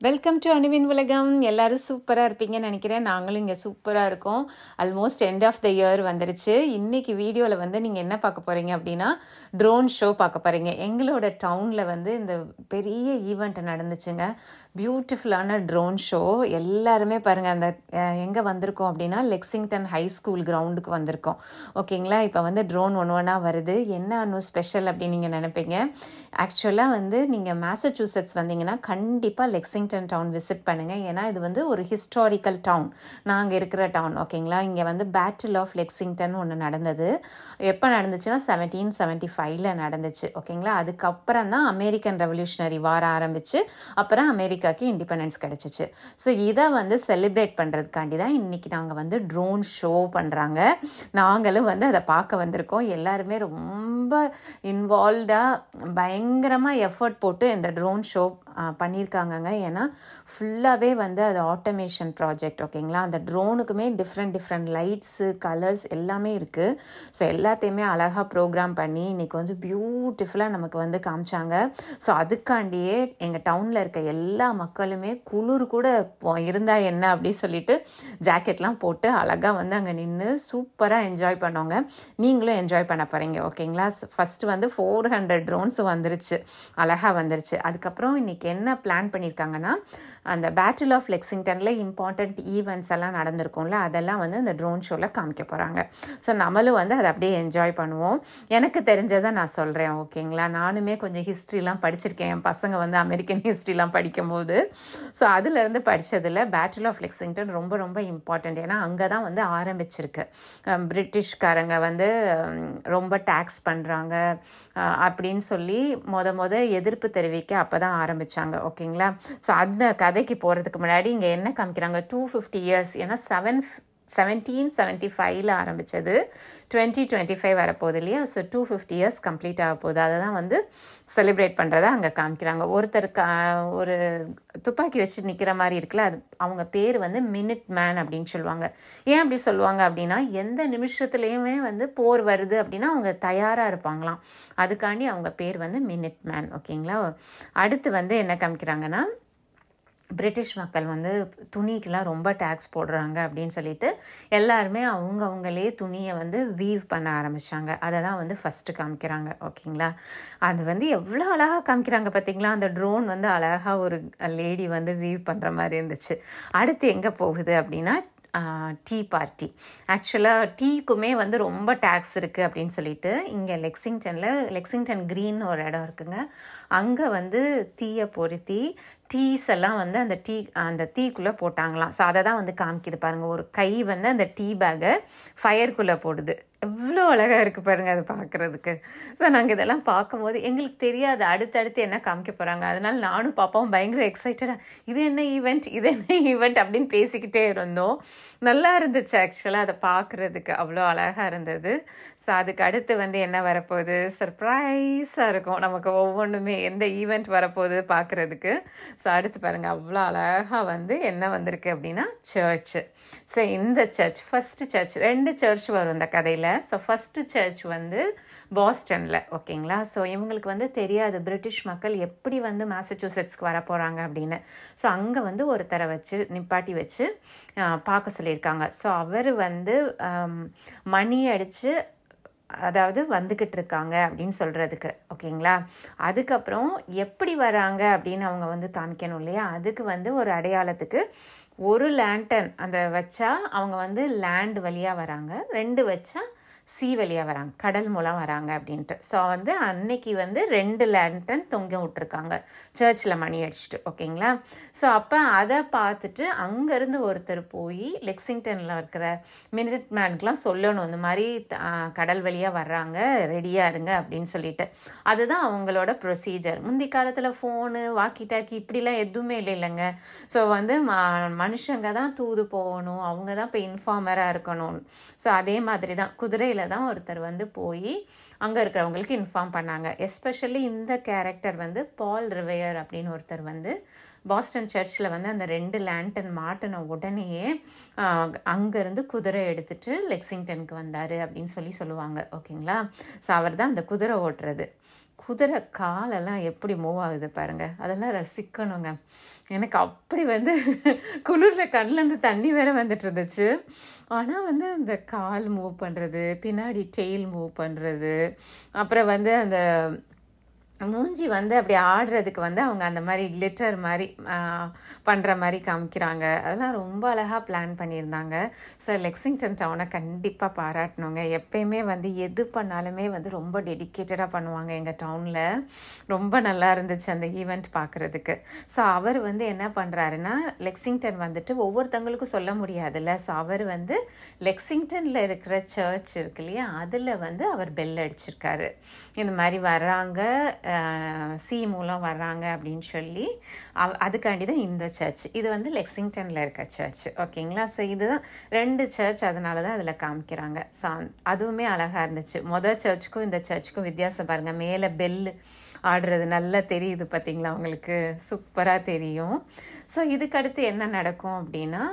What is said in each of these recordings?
Welcome to அணுவின் உலகம். எல்லாரும் சூப்பராக இருப்பீங்கன்னு நினைக்கிறேன். நாங்களும் இங்கே சூப்பராக இருக்கோம். Almost end of the year வந்துருச்சு. இன்றைக்கி வீடியோவில் வந்து நீங்கள் என்ன பார்க்க போகிறீங்க அப்படின்னா, ட்ரோன் ஷோ பார்க்க போகிறீங்க. எங்களோட டவுனில் வந்து இந்த பெரிய ஈவெண்ட் நடந்துச்சுங்க. பியூட்டிஃபுல்லான ட்ரோன் ஷோ. எல்லாருமே பாருங்கள், அந்த எங்கே வந்திருக்கோம் அப்படின்னா லெக்சிங்டன் ஹை ஸ்கூல் கிரவுண்டுக்கு வந்திருக்கோம். ஓகேங்களா? இப்போ வந்து ட்ரோன் ஒன்று வருது. என்ன இன்னும் ஸ்பெஷல் அப்படின்னு நீங்கள் நினைப்பீங்க. ஆக்சுவலாக வந்து நீங்கள் மேசச்சூசெட்ஸ் வந்தீங்கன்னா கண்டிப்பாக லெக்சிங்டன் டவுன் விசிட் பண்ணுங்கள். ஏன்னா இது வந்து ஒரு ஹிஸ்டாரிக்கல் டவுன், நாங்கள் இருக்கிற டவுன். ஓகேங்களா? இங்கே வந்து பேட்டில் ஆஃப் லெக்சிங்டன் ஒன்று நடந்தது. எப்போ நடந்துச்சுன்னா 1775 நடந்துச்சு. ஓகேங்களா? அதுக்கப்புறம் தான் அமெரிக்கன் ரெவல்யூஷனரி வார ஆரம்பித்து அப்புறம் அமெரிக்காவுக்கு இண்டிபெண்டன்ஸ் கிடச்சிச்சு. ஸோ இதை வந்து செலிப்ரேட் பண்ணுறதுக்காண்டி தான் இன்றைக்கி நாங்கள் வந்து ட்ரோன் ஷோ பண்ணுறாங்க. நாங்களும் வந்து அதை பார்க்க வந்திருக்கோம். எல்லாருமே ரொம்ப இன்வால்வ்டாக பயங்கரமாக எஃபர்ட் போட்டு இந்த ட்ரோன் ஷோ பண்ணியிருக்காங்கங்க. ஏன்னா ஃபுல்லாகவே வந்து அது ஆட்டோமேஷன் ப்ராஜெக்ட். ஓகேங்களா? அந்த ட்ரோனுக்குமே டிஃப்ரெண்ட் லைட்ஸு, கலர்ஸ் எல்லாமே இருக்குது. ஸோ எல்லாத்தையுமே அழகாக ப்ரோக்ராம் பண்ணி இன்றைக்கி வந்து பியூட்டிஃபுல்லாக நமக்கு வந்து காமிச்சாங்க. ஸோ அதுக்காண்டியே எங்கள் டவுனில் இருக்க எல்லா மக்களுமே குளிர் கூட இருந்தால் என்ன அப்படின்னு சொல்லிட்டு ஜாக்கெட்லாம் போட்டு அழகாக வந்து அங்கே நின்று சூப்பராக என்ஜாய் பண்ணோங்க. நீங்களும் என்ஜாய் பண்ண போகிறீங்க. ஓகேங்களா? ஃபஸ்ட்டு வந்து 400 ட்ரோன்ஸ் வந்துருச்சு, அழகாக வந்துருச்சு. அதுக்கப்புறம் இன்றைக்கி என்ன பிளான் பண்ணியிருக்காங்கன்னா, அந்த பேட்டில் ஆஃப் லெக்சிங்டனில் இம்பார்ட்டண்ட் ஈவெண்ட்ஸ் எல்லாம் நடந்திருக்கும்ல, அதெல்லாம் வந்து இந்த ட்ரோன் ஷோவில் காமிக்க போகிறாங்க. ஸோ நம்மளும் வந்து அதை அப்படியே என்ஜாய் பண்ணுவோம். எனக்கு தெரிஞ்சதை நான் சொல்கிறேன். ஓகேங்களா? நானுமே கொஞ்சம் ஹிஸ்ட்ரிலாம் படிச்சிருக்கேன். என் பசங்க வந்து அமெரிக்கன் ஹிஸ்ட்ரிலாம் படிக்கும்போது ஸோ அதுலேருந்து படித்ததில் பேட்டில் ஆஃப் லெக்சிங்டன் ரொம்ப ரொம்ப இம்பார்ட்டண்ட். ஏன்னா அங்கே தான் வந்து ஆரம்பிச்சிருக்கு. பிரிட்டிஷ்காரங்க வந்து ரொம்ப டேக்ஸ் பண்ணுறாங்க அப்படின்னு சொல்லி எதிர்ப்பு தெரிவிக்க அப்போ தான் ஆரம்பித்தாங்க. ஓகேங்களா? ஸோ அந்த கதைக்கு போகிறதுக்கு முன்னாடி இங்கே என்ன காமிக்கிறாங்க, 250 இயர்ஸ். ஏன்னா 1775 ஆரம்பித்தது, 2025 வரப்போகுது இல்லையா? ஸோ 250 இயர்ஸ் கம்ப்ளீட் ஆக போகுது. அதை தான் வந்து செலிப்ரேட் பண்ணுறதை அங்கே காமிக்கிறாங்க. ஒருத்தருக்கு ஒரு துப்பாக்கி வச்சு நிற்கிற மாதிரி இருக்குல்ல, அது அவங்க பேர் வந்து மினிட் மேன் அப்படின்னு சொல்லுவாங்க. ஏன் அப்படி சொல்லுவாங்க அப்படின்னா, எந்த நிமிஷத்துலேயுமே வந்து போர் வருது அப்படின்னா அவங்க தயாராக இருப்பாங்களாம். அதுக்காண்டி அவங்க பேர் வந்து மினிட் மேன். ஓகேங்களா? அடுத்து வந்து என்ன காமிக்கிறாங்கன்னா, பிரிட்டிஷ் மக்கள் வந்து துணிக்கெலாம் ரொம்ப டேக்ஸ் போடுறாங்க அப்படின்னு சொல்லிட்டு எல்லாருமே அவங்களே துணியை வந்து வீவ் பண்ண ஆரம்பித்தாங்க. அதை தான் வந்து ஃபஸ்ட்டு காமிக்கிறாங்க. ஓகேங்களா? அது வந்து எவ்வளோ அழகாக காமிக்கிறாங்க பார்த்தீங்களா? அந்த ட்ரோன் வந்து அழகாக ஒரு லேடி வந்து வீவ் பண்ணுற மாதிரி இருந்துச்சு. அடுத்து எங்கே போகுது அப்படின்னா, டீ பார்ட்டி. ஆக்சுவலாக டீக்குமே வந்து ரொம்ப டேக்ஸ் இருக்குது அப்படின்னு சொல்லிட்டு இங்கே லெக்சிங்டன் க்ரீன் ஒரு இடம் இருக்குங்க. அங்கே வந்து தீயை பொருத்தி டீஸ் எல்லாம் வந்து அந்த டீக்குள்ளே போட்டாங்களாம். ஸோ அதை தான் வந்து காமிக்குது பாருங்கள். ஒரு கை வந்து அந்த டீ பேக்கை ஃபயருக்குள்ளே போடுது. எவ்வளோ அழகாக இருக்குது பாருங்கள் அது பார்க்குறதுக்கு. ஸோ நாங்கள் இதெல்லாம் பார்க்கும்போது எங்களுக்கு தெரியாது அடுத்தடுத்து என்ன காமிக்க போகிறாங்க. அதனால் நானும் பாப்பாவும் பயங்கர எக்ஸைட்டடாக இது என்ன ஈவெண்ட் அப்படின்னு பேசிக்கிட்டே இருந்தோம். நல்லா இருந்துச்சு ஆக்சுவலாக அதை பார்க்குறதுக்கு. அவ்வளோ அழகாக இருந்தது. ஸோ அதுக்கு அடுத்து வந்து என்ன வரப்போகுது, சர்ப்ரைஸாக இருக்கும் நமக்கு ஒவ்வொன்றுமே, எந்த ஈவெண்ட் வரப்போகுது பார்க்குறதுக்கு. ஸோ அடுத்து பாருங்கள், அவ்வளோ அழகாக வந்து என்ன வந்திருக்கு அப்படின்னா சர்ச்சு. ஸோ இந்த ஃபஸ்ட்டு சர்ச், 2 சர்ச் வரும் இந்த கதையில். ஸோ ஃபஸ்ட்டு சர்ச் வந்து பாஸ்டனில். ஓகேங்களா? ஸோ இவங்களுக்கு வந்து தெரியாது பிரிட்டிஷ் மக்கள் எப்படி வந்து மேசச்சூசெட்ஸ்க்கு வர போகிறாங்க அப்படின்னு. ஸோ அங்கே வந்து ஒருத்தரை நிப்பாட்டி வச்சு பார்க்க சொல்லியிருக்காங்க. ஸோ அவர் வந்து மணி அடித்து அதாவது வந்துக்கிட்டு இருக்காங்க அப்படின்னு சொல்கிறதுக்கு. ஓகேங்களா? அதுக்கப்புறம் எப்படி வராங்க அப்படின்னு அவங்க வந்து காமிக்கணும் இல்லையா? அதுக்கு வந்து ஒரு அடையாளத்துக்கு ஒரு லேண்டன் அந்த வச்சா அவங்க வந்து லேண்ட் வழியாக வராங்க, 2 வச்சா சி வழியாக வராங்க, கடல் மூலம் வராங்க அப்படின்ட்டு. ஸோ வந்து அன்னைக்கு வந்து 2 லேண்டன் தொங்க விட்டுருக்காங்க சர்ச்சில் மணி அடிச்சுட்டு. ஓகேங்களா? ஸோ அப்போ அதை பார்த்துட்டு அங்கேருந்து ஒருத்தர் போய் லெக்சிங்டனில் இருக்கிற மினிட் மேனுக்கெலாம் சொல்லணும், இந்த மாதிரி கடல் வழியாக வர்றாங்க, ரெடியாக இருங்க அப்படின்னு சொல்லிட்டு. அதுதான் அவங்களோட ப்ரொசீஜர். முந்தி காலத்தில் ஃபோனு, வாக்கி டாக்கி இப்படிலாம் எதுவுமே இல்லைங்க. ஸோ வந்து மனுஷங்க தான் தூது போகணும், அவங்க தான் இப்போ இன்ஃபார்மராக இருக்கணும். ஸோ அதே மாதிரி தான் குதிரையில் தான் ஒருத்தர் வந்து போய் அங்கே இருக்கிறவங்களுக்கு இன்ஃபார்ம் பண்ணாங்க. எஸ்பெஷலி இந்த கேரக்டர் வந்து பால் ரிவையர் அப்படின்னு ஒருத்தர் வந்து பாஸ்டன் சர்ச்சில் வந்து அந்த 2 லேண்டன் மாட்டின உடனேயே அங்கேருந்து குதிரை எடுத்துகிட்டு லெக்சிங்டனுக்கு வந்தார் அப்படின்னு சொல்லுவாங்க. ஓகேங்களா? ஸோ அவர் தான் அந்த குதிரை ஓட்டுறது. குதிரை காலெல்லாம் எப்படி மூவ் ஆகுது பாருங்கள், அதெல்லாம் ரசிக்கணுங்க. எனக்கு அப்படி வந்து குளிரில் கண்ணிலேருந்து தண்ணி வேற வந்துட்டு இருந்துச்சு. ஆனால் வந்து அந்த கால் மூவ் பண்ணுறது, பின்னாடி டெயில் மூவ் பண்ணுறது, அப்புறம் வந்து அந்த மூஞ்சி வந்து அப்படி ஆடுறதுக்கு வந்து அவங்க அந்த மாதிரி கிளிட்டர் மாதிரி பண்ணுற மாதிரி காமிக்கிறாங்க. அதெல்லாம் ரொம்ப அழகாக பிளான் பண்ணியிருந்தாங்க. ஸோ லெக்சிங்டன் டவுனை கண்டிப்பாக பாராட்டணுங்க. எப்பயுமே வந்து எது பண்ணாலுமே வந்து ரொம்ப டெடிக்கேட்டடாக பண்ணுவாங்க எங்கள் டவுனில். ரொம்ப நல்லா இருந்துச்சு அந்த ஈவெண்ட் பார்க்குறதுக்கு. ஸோ அவர் வந்து என்ன பண்ணுறாருன்னா, லெக்சிங்டன் வந்துட்டு ஒவ்வொருத்தங்களுக்கும் சொல்ல முடியாதுல்ல. ஸோ அவர் வந்து லெக்சிங்டனில் இருக்கிற சர்ச் இருக்கு இல்லையா, அதில் வந்து அவர் பெல் அடிச்சிருக்காரு. இந்த மாதிரி வர்றாங்க, சி மூலம் வர்றாங்க அப்படின்னு சொல்லி அதுக்காண்டி தான் இந்த சர்ச். இது வந்து லெக்சிங்டனில் இருக்க சர்ச், ஓகேங்களா. ஸோ இதுதான் 2 சர்ச், அதனால தான் அதில் காமிக்கிறாங்க. ஸோ அதுவுமே அழகாக இருந்துச்சு. மொதல் சர்ச்சுக்கும் இந்த சர்ச்சுக்கும் வித்தியாசம் பாருங்கள். மேலே பெல்லு ஆடுறது நல்லா தெரியுது பார்த்தீங்களா உங்களுக்கு, சூப்பராக தெரியும். ஸோ இதுக்கடுத்து என்ன நடக்கும் அப்படின்னா,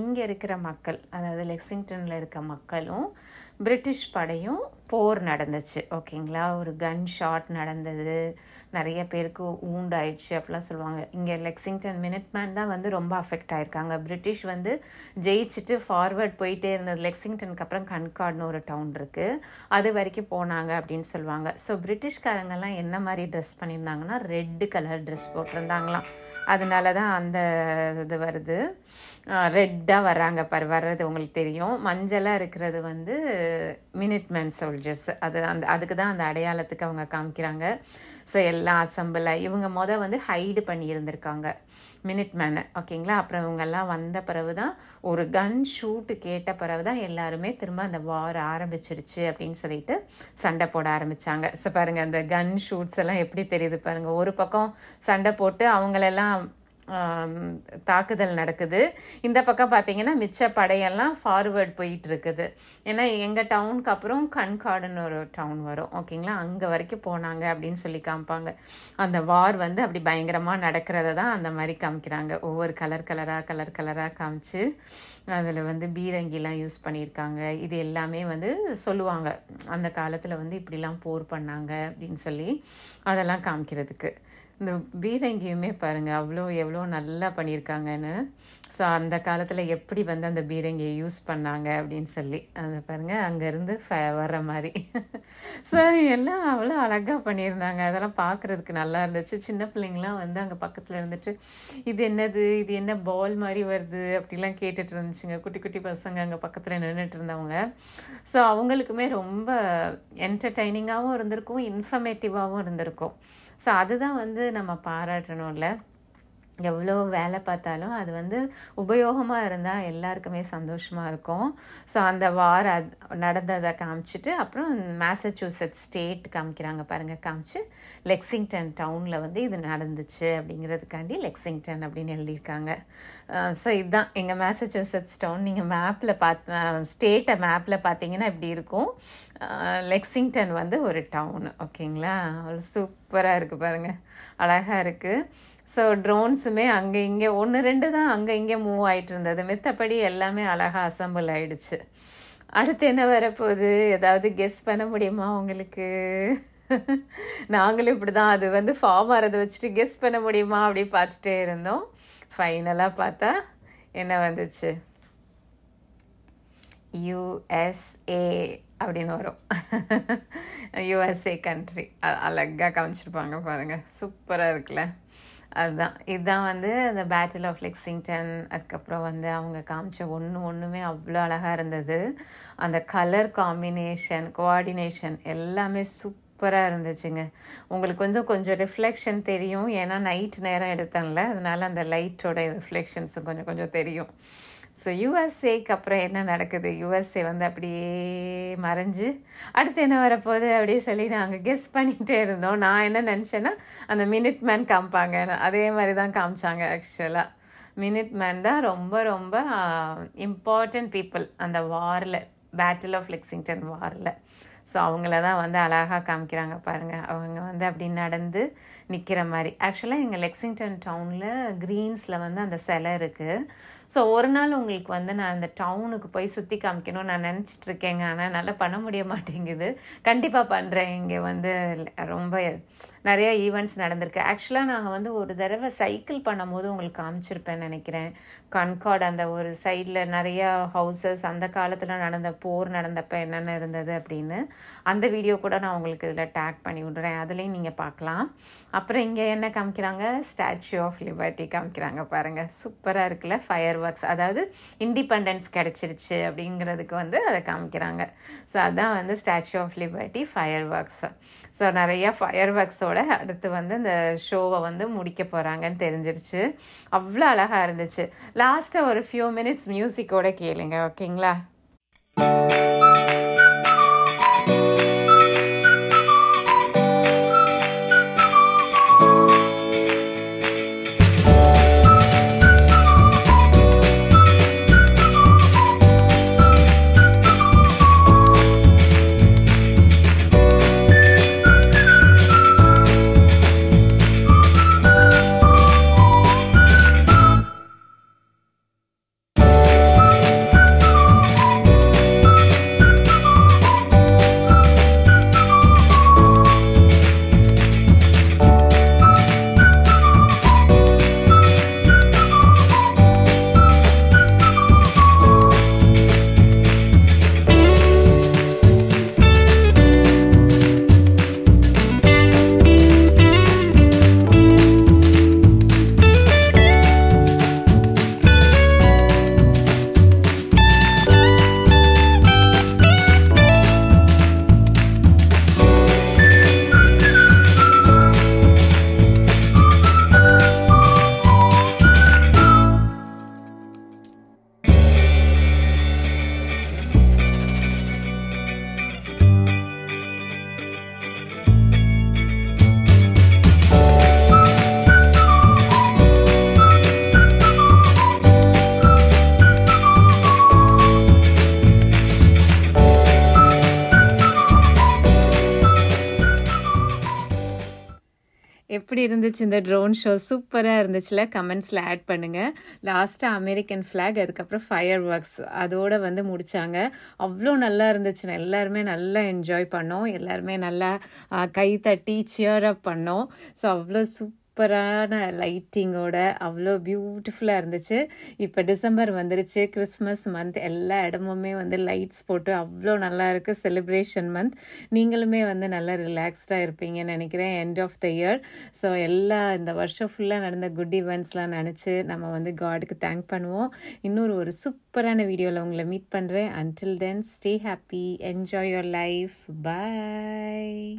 இங்கே இருக்கிற மக்கள், அதாவது லெக்சிங்டனில் இருக்க மக்களும் பிரிட்டிஷ் படையும் போர் நடந்துச்சு, ஓகேங்களா. ஒரு கன் ஷாட் நடந்தது, நிறைய பேருக்கு ஊண்டாயிடுச்சு அப்படிலாம் சொல்லுவாங்க. இங்கே லெக்சிங்டன் மினிட்மேன் தான் வந்து ரொம்ப அஃபெக்ட் ஆகிருக்காங்க. பிரிட்டிஷ் வந்து ஜெயிச்சுட்டு ஃபார்வர்ட் போயிட்டே இருந்தது. லெக்சிங்டனுக்கு அப்புறம் கன்கார்ட்னு ஒரு டவுன் இருக்குது, அது வரைக்கும் போனாங்க அப்படின்னு சொல்லுவாங்க. ஸோ பிரிட்டிஷ்காரங்கெல்லாம் என்ன மாதிரி ட்ரெஸ் பண்ணியிருந்தாங்கன்னா, ரெட்டு கலர் ட்ரெஸ் போட்டிருந்தாங்களாம். அதனால தான் அந்த இது வருது, ரெட்டாக வர்றாங்க வர்றது உங்களுக்கு தெரியும். மஞ்சளாக இருக்கிறது வந்து மினிட்மேன் சோல்ஜர்ஸ், அதுக்கு தான் அந்த அடையாளத்துக்கு அவங்க காமிக்கிறாங்க. ஸோ எல்லாம் அசம்பிளாக இவங்க வந்து ஹைடு பண்ணி இருந்திருக்காங்க மினிட்மேனை, ஓகேங்களா. அப்புறம் இவங்கெல்லாம் வந்த பிறகு தான், ஒரு கன் ஷூட்டு கேட்ட பிறகு தான் எல்லாருமே திரும்ப அந்த வார் ஆரம்பிச்சிருச்சு அப்படின்னு சொல்லிட்டு சண்டை போட ஆரம்பித்தாங்க. ஸோ பாருங்கள், அந்த கன் ஷூட்ஸ் எல்லாம் எப்படி தெரியுது பாருங்கள். ஒரு பக்கம் சண்டை போட்டு அவங்களெல்லாம் தாக்குதல் நடக்குது, இந்த பக்கம் பார்த்தீங்கன்னா மிச்ச படையெல்லாம் ஃபார்வேர்ட் போயிட்டு இருக்குது. ஏன்னா எங்கள் டவுனுக்கு அப்புறம் கன்கார்டுன்னு ஒரு டவுன் வரும், ஓகேங்களா. அங்கே வரைக்கும் போனாங்க அப்படின்னு சொல்லி காமிப்பாங்க. அந்த வார் வந்து அப்படி பயங்கரமாக நடக்கிறத தான் அந்த மாதிரி காமிக்கிறாங்க. ஒவ்வொரு கலர் கலராக காமிச்சு அதில் வந்து பீரங்கிலாம் யூஸ் பண்ணியிருக்காங்க. இது எல்லாமே வந்து சொல்லுவாங்க, அந்த காலத்தில் வந்து இப்படிலாம் போர் பண்ணாங்க அப்படின்னு சொல்லி அதெல்லாம் காமிக்கிறதுக்கு. இந்த பீரங்கியுமே பாருங்கள் எவ்வளோ நல்லா பண்ணியிருக்காங்கன்னு. ஸோ அந்த காலத்தில் எப்படி வந்து அந்த பீரங்கியை யூஸ் பண்ணாங்க அப்படின்னு சொல்லி அதை பாருங்கள், அங்கேருந்து வர்ற மாதிரி. ஸோ எல்லாம் அவ்வளோ அழகாக பண்ணியிருந்தாங்க. அதெல்லாம் பார்க்குறதுக்கு நல்லா இருந்துச்சு. சின்ன பிள்ளைங்களாம் வந்து அங்கே பக்கத்தில் இருந்துட்டு, இது என்னது, இது என்ன பால் மாதிரி வருது அப்படிலாம் கேட்டுட்டு இருந்துச்சுங்க. குட்டி குட்டி பசங்க அங்கே பக்கத்தில் நின்றுட்டு இருந்தவங்க. ஸோ அவங்களுக்குமே ரொம்ப என்டர்டெய்னிங்காகவும் இருந்திருக்கும், இன்ஃபர்மேட்டிவாகவும் இருந்திருக்கும். ஸோ அதுதான் வந்து நம்ம பாராட்டணும்ல. எவ்வளோ வேலை பார்த்தாலும் அது வந்து உபயோகமாக இருந்தால் எல்லாருக்குமே சந்தோஷமாக இருக்கும். ஸோ அந்த வார் நடந்ததை காமிச்சிட்டு அப்புறம் மேசச்சூசெட்ஸ் ஸ்டேட் காமிக்கிறாங்க பாருங்கள், காமிச்சு லெக்சிங்டன் டவுனில் வந்து இது நடந்துச்சு அப்படிங்கிறதுக்காண்டி லெக்சிங்டன் அப்படின்னு எழுதியிருக்காங்க. ஸோ இதுதான் எங்கள் மேசச்சூசெட்ஸ் டவுன். நீங்கள் மேப்பில் ஸ்டேட்டை மேப்பில் பார்த்தீங்கன்னா இப்படி இருக்கும். லெக்சிங்டன் வந்து ஒரு டவுன், ஓகேங்களா. ஒரு சூப்பராக இருக்குது பாருங்கள், அழகாக இருக்குது. ஸோ ட்ரோன்ஸுமே அங்கே இங்கே 1-2 தான் அங்கே இங்கே மூவ் ஆகிட்டு இருந்தது, மித்தபடி எல்லாமே அழகாக அசம்பிள் ஆகிடுச்சு. அடுத்து என்ன வரப்போகுது, ஏதாவது கெஸ் பண்ண முடியுமா உங்களுக்கு? நாங்களும் இப்படி தான், அது வந்து ஃபார்ம் ஆகிறத வச்சுட்டு கெஸ் பண்ண முடியுமா அப்படி பார்த்துட்டே இருந்தோம். ஃபைனலாக பார்த்தா என்ன வந்துச்சு, USA அப்படின்னு வரும். USA கண்ட்ரி அழகாக காமிச்சிருப்பாங்க பாருங்கள், சூப்பராக இருக்குல்ல. இதுதான் வந்து அந்த பேட்டில் ஆஃப் லெக்சிங்டன். அதுக்கப்புறம் வந்து அவங்க காமிச்ச ஒன்றுமே அவ்வளோ அழகாக இருந்தது. அந்த கலர் காம்பினேஷன், கோஆர்டினேஷன் எல்லாமே சூப்பராக இருந்துச்சுங்க. உங்களுக்கு கொஞ்சம் ரிஃப்ளெக்ஷன் தெரியும், ஏன்னா நைட் நேரம் எடுத்தேன்ல, அதனால அந்த லைட்டோட ரிஃப்ளெக்ஷன்ஸும் கொஞ்சம் தெரியும். ஸோ யூஎஸ்ஏக்கு அப்புறம் என்ன நடக்குது, யூஎஸ்ஏ வந்து அப்படியே மறைஞ்சு அடுத்து என்ன வரப்போகுது அப்படியே சொல்லி நாங்கள் கெஸ் பண்ணிகிட்டே இருந்தோம். நான் என்ன நினச்சேன்னா, அந்த மினிட்மேன் காமிப்பாங்க, அதே மாதிரி தான் காமிச்சாங்க. ஆக்சுவலாக மினிட்மேன் தான் ரொம்ப இம்பார்ட்டண்ட் பீப்புள் அந்த வாரில், பேட்டில் ஆஃப் லெக்சிங்டன் வாரில். ஸோ அவங்கள தான் வந்து அழகாக காமிக்கிறாங்க பாருங்கள். அவங்க வந்து அப்படி நடந்து நிற்கிற மாதிரி. ஆக்சுவலாக எங்கள் லெக்சிங்டன் டவுனில் க்ரீன்ஸில் வந்து அந்த சிலை இருக்குது. ஸோ ஒரு நாள் உங்களுக்கு வந்து நான் அந்த டவுனுக்கு போய் சுற்றி காமிக்கணும்னு நான் நினச்சிட்ருக்கேங்க. ஆனால் என்னால் பண்ண முடிய மாட்டேங்குது. கண்டிப்பாக பண்ணுறேன். இங்கே வந்து ரொம்ப நிறையா ஈவெண்ட்ஸ் நடந்திருக்கு. ஆக்சுவலாக நாங்கள் வந்து ஒரு தடவை சைக்கிள் பண்ணும்போது உங்களுக்கு காமிச்சிருப்பேன்னு நினைக்கிறேன். கன்கார்ட் அந்த ஒரு சைடில் நிறையா ஹவுசஸ் அந்த காலத்தில் நடந்த போர் நடந்தப்போ என்னென்ன இருந்தது அப்படின்னு அந்த வீடியோ கூட நான் உங்களுக்கு இதில் டேக் பண்ணி விடுறேன். அதுலேயும் நீங்கள் பார்க்கலாம். அப்புறம் இங்கே என்ன காமிக்கிறாங்க, ஸ்டாச்சு ஆஃப் லிபர்ட்டி காமிக்கிறாங்க பாருங்கள். சூப்பராக இருக்குல்ல, ஃபயர் ஒர்க்ஸ். அதாவது இண்டிபெண்டன்ஸ் கிடச்சிருச்சு அப்படிங்கிறதுக்கு வந்து அதை காமிக்கிறாங்க. ஸோ அதான் வந்து statue of liberty fireworks. So நிறையா ஃபயர் ஒர்க்ஸோட அடுத்து வந்து இந்த ஷோவை வந்து முடிக்க போகிறாங்கன்னு தெரிஞ்சிருச்சு. அவ்வளோ அழகாக இருந்துச்சு. லாஸ்ட்டாக ஒரு ஃபியூ மினிட்ஸ் மியூசிக்கோட கேளுங்க, ஓகேங்களா? எப்படி இருந்துச்சு இந்த ட்ரோன் ஷோ? சூப்பராக இருந்துச்சுல? கமெண்ட்ஸில் ஆட் பண்ணுங்கள். லாஸ்ட்டாக அமெரிக்கன் ஃப்ளாக், அதுக்கப்புறம் ஃபயர் ஒர்க்ஸ் அதோடு வந்து முடித்தாங்க. அவ்வளோ நல்லா இருந்துச்சுன்னா எல்லாருமே நல்லா என்ஜாய் பண்ணோம். எல்லாருமே நல்லா கை தட்டி சியர் அப் பண்ணோம். ஸோ அவ்வளோ சூப்பரான லைட்டிங்கோட அவ்வளோ பியூட்டிஃபுல்லாக இருந்துச்சு. இப்போ டிசம்பர் வந்துருச்சு, கிறிஸ்மஸ் மந்த், எல்லா இடமுமே வந்து லைட்ஸ் போட்டு அவ்வளோ நல்லா இருக்குது. Celebration month. நீங்களுமே வந்து நல்லா ரிலாக்ஸ்டாக இருப்பீங்கன்னு நினைக்கிறேன். End of the year. So இந்த வருஷம் ஃபுல்லாக நடந்த குட் ஈவெண்ட்ஸ்லாம் நினச்சி நம்ம வந்து காடுக்கு தேங்க் பண்ணுவோம். இன்னொரு ஒரு சூப்பரான வீடியோவில் உங்களை மீட் பண்ணுறேன். Until then, stay happy, enjoy your life. Bye.